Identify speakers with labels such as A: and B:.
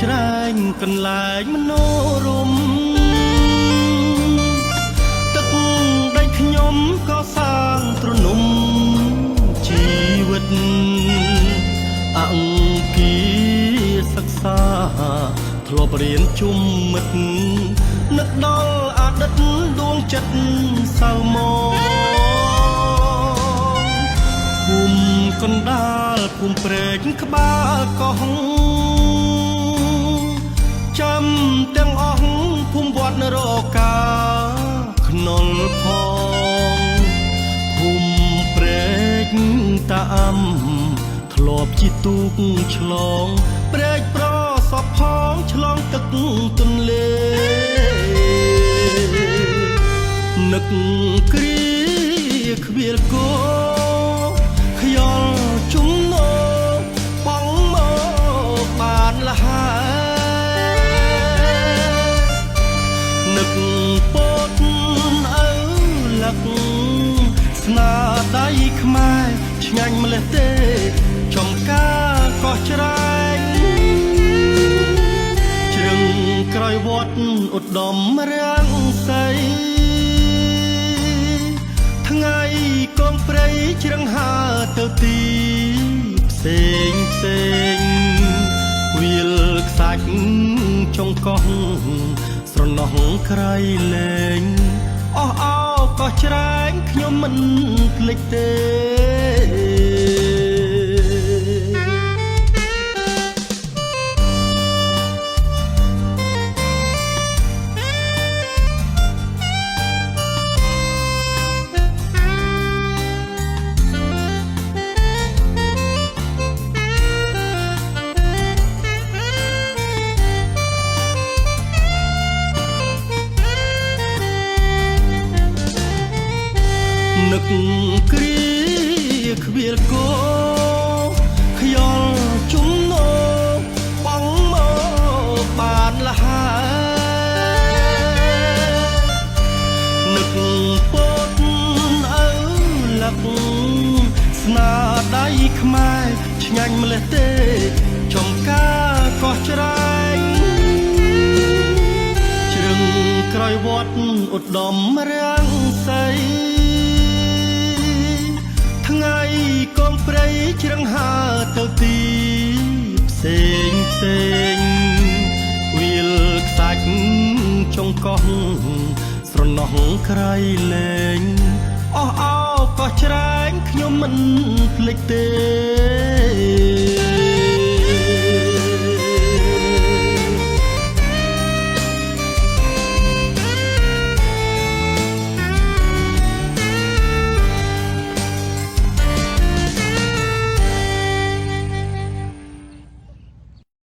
A: ច្រែងកន្លែងមនោរម្យទឹកដីខ្ញុំក៏សាងទ្រនំជីវិតអង្គាសិក្សាធ្លាប់រៀនជុំមិត្តនឹកដល់អតីតដួងចិត្តសៅមកភូមិកណ្ដាលភូមិព្រែកក្បាលកោះចាំទាំងអស់ភូមិវត្តនរកាខ្នុលផងភូមិព្រែកតាអំធ្លាប់ជាទូកឆ្លងព្រែកប្រសពផងឆ្លងទឹកទន្លេនឹកគ្រាក្បៀលគោខ្យល់ជុំណោបងមកបានលហើយនឹកពោតអើលឹកស្នាដៃខ្មែរឆ្ងាញ់ម្លេះទេចំការកោះច្រែងជ្រឹងក្រោយវត្តឧត្តមរាំងសីថ្ងៃកងព្រៃជ្រឹងហើទៅទីផ្សេងផ្សេងវាលខ្សាច់ចុងកោះស្រណោះក្រៃលែងអស់អោកោះច្រែងខ្ញុំមិនភ្លេចទេនឹកគ្រាក្បៀលគោខ្យល់ជុំណោបងមកបានលហើយនឹកពោតអើលឹកស្នាដៃខ្មែរឆ្ងាញ់ម្លេះទេចំការកោះច្រែងជ្រឹងក្រោយវត្តឧត្តមរាំងសីថ្ងៃកងព្រៃជ្រឹងហើទៅទីផ្សេងផ្សេងវាលខ្សាច់ចុងកោះស្រណោះក្រៃលែងអស់អោកោះច្រែងខ្ញុំមិនភ្លេចទេ